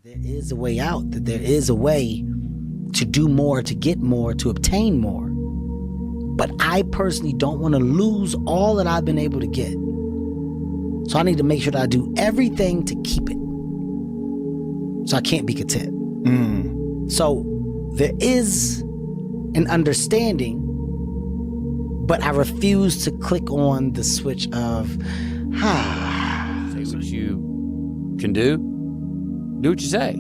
that there is a way out, that there is a way to do more, to get more, to obtain more. But I personally don't want to lose all that I've been able to get. So I need to make sure that I do everything to keep it. So I can't be content. So there is an understanding, but I refuse to click on the switch of, Say what you can do. Do what you say.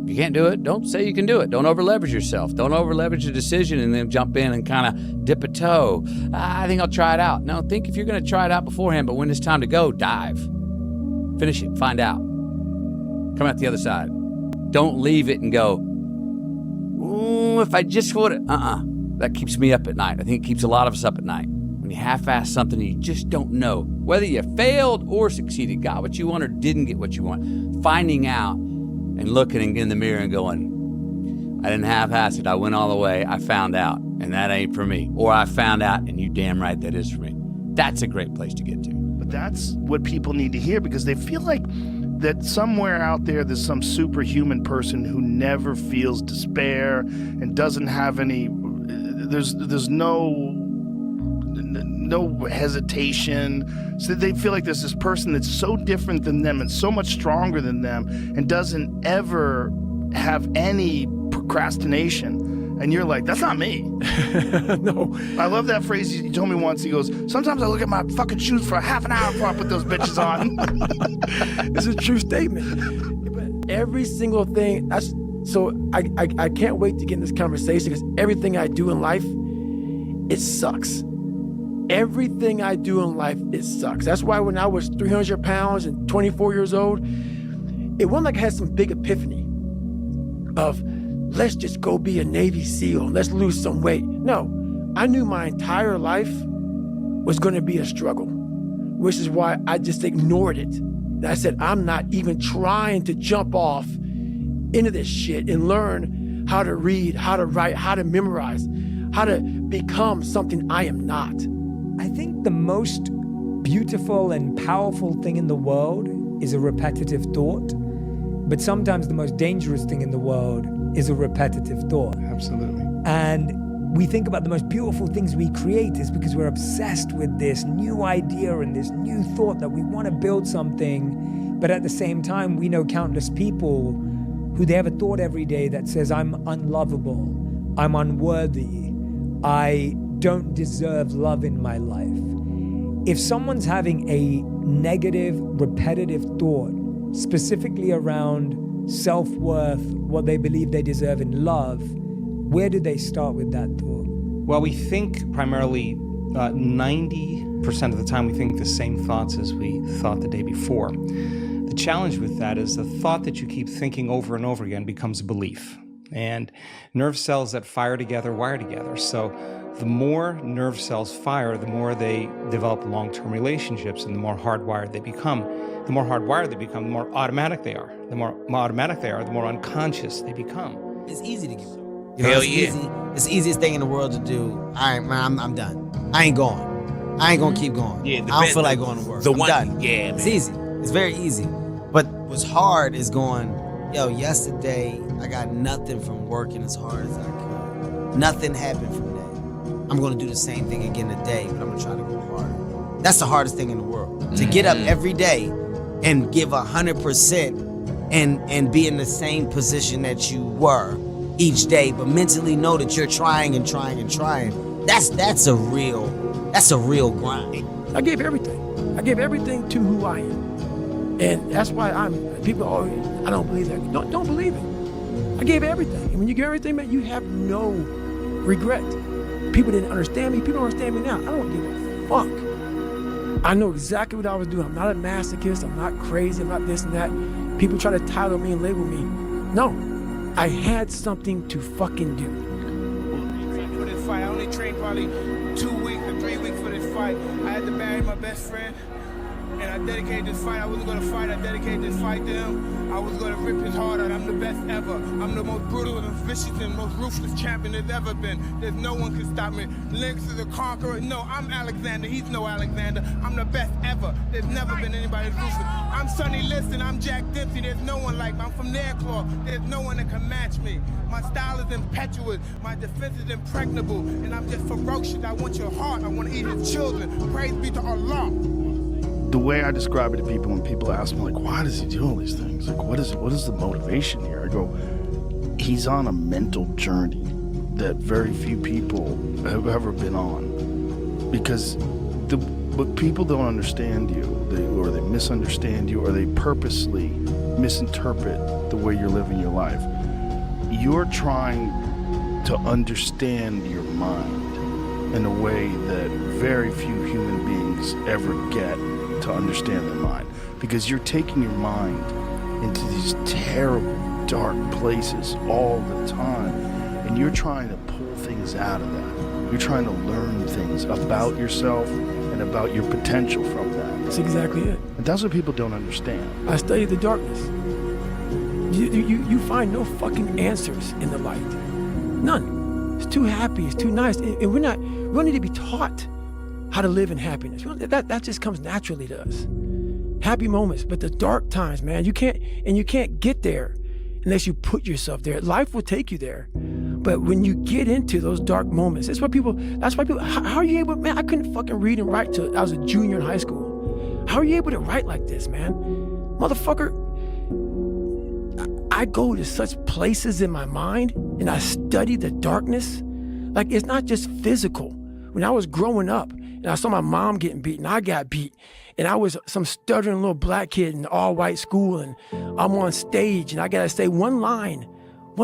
If you can't do it, don't say you can do it. Don't over-leverage yourself. Don't over-leverage a decision and then jump in and kind of dip a toe. I think I'll try it out. No, think if you're going to try it out beforehand, but when it's time to go, dive. Finish it. Find out. Come out the other side. Don't leave it and go, ooh, if I just would have. That keeps me up at night. I think it keeps a lot of us up at night. When you half-ass something and you just don't know whether you failed or succeeded, got what you want or didn't get what you want. Finding out and looking in the mirror and going, I didn't half-ass it. I went all the way. I found out, and that ain't for me. Or I found out, and you damn right that is for me. That's a great place to get to. But that's what people need to hear, because they feel like that somewhere out there's some superhuman person who never feels despair and doesn't have any, there's no hesitation. So they feel like there's this person that's so different than them and so much stronger than them and doesn't ever have any procrastination. And you're like, that's not me. No. I love that phrase he told me once. He goes, sometimes I look at my fucking shoes for a half an hour before I put those bitches on. It's a true statement. But every single thing, I can't wait to get in this conversation, because everything I do in life, it sucks. Everything I do in life, it sucks. That's why when I was 300 pounds and 24 years old, it wasn't like I had some big epiphany of, let's just go be a Navy SEAL, let's lose some weight. No, I knew my entire life was going to be a struggle, which is why I just ignored it. And I said, I'm not even trying to jump off into this shit and learn how to read, how to write, how to memorize, how to become something I am not. I think the most beautiful and powerful thing in the world is a repetitive thought, but sometimes the most dangerous thing in the world is a repetitive thought. Absolutely. And we think about the most beautiful things we create is because we're obsessed with this new idea and this new thought that we want to build something, but at the same time, we know countless people who they have a thought every day that says, I'm unlovable, I'm unworthy, I don't deserve love in my life. If someone's having a negative, repetitive thought, specifically around self-worth, what they believe they deserve in love, where do they start with that thought? Well, we think primarily 90% of the time we think the same thoughts as we thought the day before. The challenge with that is the thought that you keep thinking over and over again becomes a belief. And nerve cells that fire together wire together. So the more nerve cells fire, the more they develop long-term relationships, and the more hardwired they become. The more hardwired they become, the more automatic they are. The more automatic they are, the more unconscious they become. it's easy to give up. You know, it's the easiest thing in the world to do. All right, man, I'm done. I ain't going. I ain't gonna keep going. Yeah, I don't feel like going to work. I'm done. Yeah, man. It's easy. It's very easy. But what's hard is going, yo, yesterday I got nothing from working as hard as I could. Nothing happened from that. I'm gonna do the same thing again today, but I'm gonna try to go harder. That's the hardest thing in the world. To get up every day and give 100% and be in the same position that you were each day, but mentally know that you're trying and trying and trying. That's a real grind. I gave everything. I gave everything to who I am. And that's why people always, I don't believe that. Don't believe it. I gave everything. And when you give everything, man, you have no regret. People didn't understand me. People don't understand me now. I don't give a fuck. I know exactly what I was doing. I'm not a masochist. I'm not crazy. I'm not this and that. People try to title me and label me. No, I had something to fucking do. For this fight, I only trained probably 2 weeks or 3 weeks for this fight. I had to bury my best friend. And I dedicated this fight. I wasn't gonna fight. I dedicated this fight to him. I was gonna rip his heart out. I'm the best ever. I'm the most brutal and vicious and most ruthless champion there's ever been. There's no one can stop me. Lynx is a conqueror. No, I'm Alexander. He's no Alexander. I'm the best ever. There's never been anybody ruthless. I'm Sonny Liston. I'm Jack Dempsey. There's no one like me. I'm from Nairclaw. There's no one that can match me. My style is impetuous. My defense is impregnable. And I'm just ferocious. I want your heart. I want to eat his children. Praise be to Allah. The way I describe it to people when people ask me, like, why does he do all these things? Like, what is the motivation here? I go, he's on a mental journey that very few people have ever been on. Because what people don't understand you, or they misunderstand you, or they purposely misinterpret the way you're living your life. You're trying to understand your mind in a way that very few human beings ever get to understand their mind, because you're taking your mind into these terrible, dark places all the time, and you're trying to pull things out of that. You're trying to learn things about yourself and about your potential from that. That's exactly it. And that's what people don't understand. I study the darkness. You find no fucking answers in the light. None. It's too happy, it's too nice. And we don't need to be taught how to live in happiness. That just comes naturally to us. Happy moments, but the dark times, man, you can't get there unless you put yourself there. Life will take you there. But when you get into those dark moments, that's why people, how are you able, man, I couldn't fucking read and write till I was a junior in high school. How are you able to write like this, man? Motherfucker, I go to such places in my mind and I study the darkness. Like, it's not just physical. When I was growing up and I saw my mom getting beaten, I got beat. And I was some stuttering little black kid in an all-white school, and I'm on stage and I gotta say one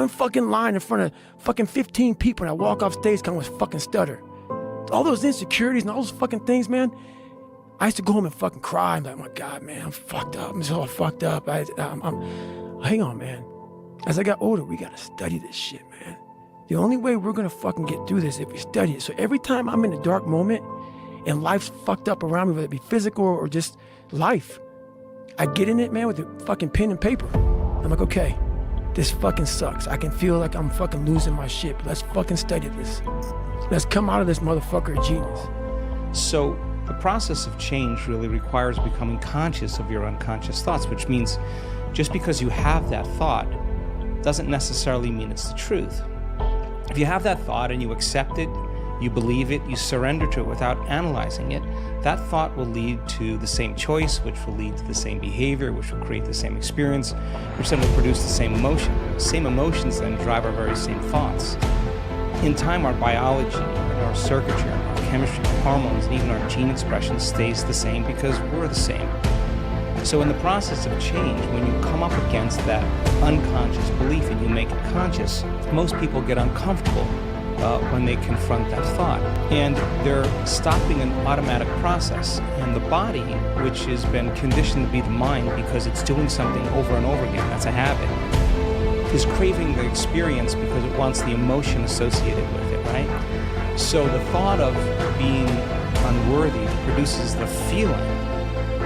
fucking line in front of fucking 15 people, and I walk off stage kind of fucking stutter. All those insecurities and all those fucking things, man. I used to go home and fucking cry. I'm like, oh my God, man, I'm fucked up. I'm so fucked up. Hang on, man. As I got older, we gotta study this shit, man. The only way we're gonna fucking get through this is if we study it. So every time I'm in a dark moment and life's fucked up around me, whether it be physical or just life, I get in it, man, with a fucking pen and paper. I'm like, okay, this fucking sucks. I can feel like I'm fucking losing my shit, but let's fucking study this. Let's come out of this motherfucker a genius. So the process of change really requires becoming conscious of your unconscious thoughts, which means just because you have that thought doesn't necessarily mean it's the truth. If you have that thought and you accept it, you believe it, you surrender to it without analyzing it, that thought will lead to the same choice, which will lead to the same behavior, which will create the same experience, which then will produce the same emotion. The same emotions then drive our very same thoughts. In time, our biology, our circuitry, our chemistry, our hormones, and even our gene expression stays the same because we're the same. So in the process of change, when you come up against that unconscious belief and you make it conscious, most people get uncomfortable when they confront that thought. And they're stopping an automatic process. And the body, which has been conditioned to be the mind because it's doing something over and over again, that's a habit, is craving the experience because it wants the emotion associated with it, right? So the thought of being unworthy produces the feeling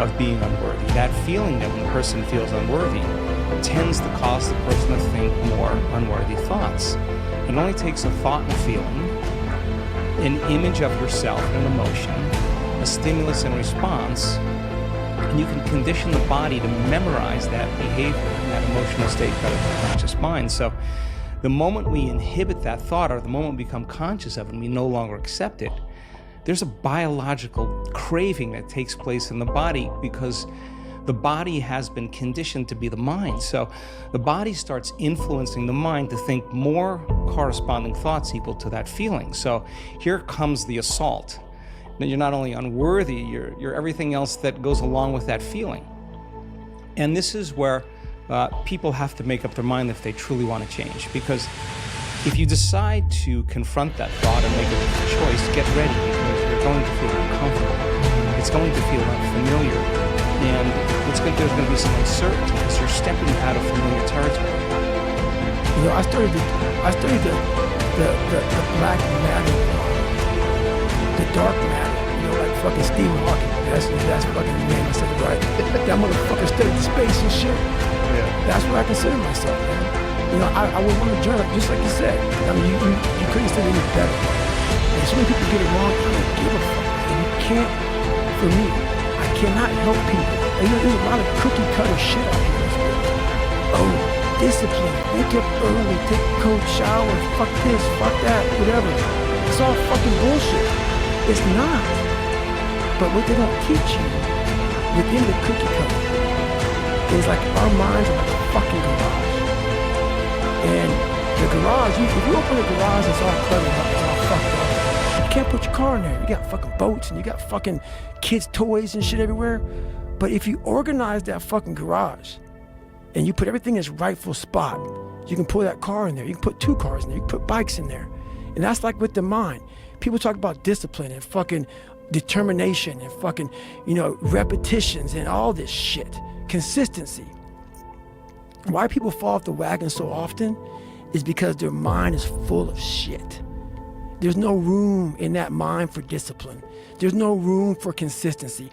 of being unworthy. That feeling that when a person feels unworthy tends to cause the person to think more unworthy thoughts. It only takes a thought and a feeling, an image of yourself and an emotion, a stimulus and response, and you can condition the body to memorize that behavior and that emotional state out of the conscious mind. So the moment we inhibit that thought, or the moment we become conscious of it and we no longer accept it, there's a biological craving that takes place in the body because the body has been conditioned to be the mind. So the body starts influencing the mind to think more corresponding thoughts equal to that feeling. So here comes the assault. Now, you're not only unworthy, you're everything else that goes along with that feeling. And this is where people have to make up their mind if they truly want to change. Because if you decide to confront that thought and make a different choice, get ready, because you're going to feel uncomfortable. It's going to feel unfamiliar, and there's going to be some uncertainty because you're stepping out of familiar territory. You know, I studied the black matter, the dark matter, you know, like fucking Stephen Hawking. That's fucking the name I said it right. That motherfucker studied space and shit. Yeah. That's what I consider myself, man. You know, I would want to journal, just like you said. I mean, you couldn't say any better. And so many people get it wrong. I don't give a fuck. And you can't, for me, I cannot help people. And, you know, there's a lot of cookie cutter shit out here in this world. Oh, discipline, wake up early, take a cold shower, fuck this, fuck that, whatever. It's all fucking bullshit. It's not. But what they don't teach you within the cookie cutter is like our minds are like a fucking garage. And the garage, if you open the garage, it's all cluttered up, it's all fucked up. You can't put your car in there. You got fucking boats and you got fucking kids' toys and shit everywhere. But if you organize that fucking garage and you put everything in its rightful spot, you can put that car in there. You can put 2 cars in there. You can put bikes in there. And that's like with the mind. People talk about discipline and fucking determination and fucking, you know, repetitions and all this shit. Consistency. Why people fall off the wagon so often is because their mind is full of shit. There's no room in that mind for discipline. There's no room for consistency.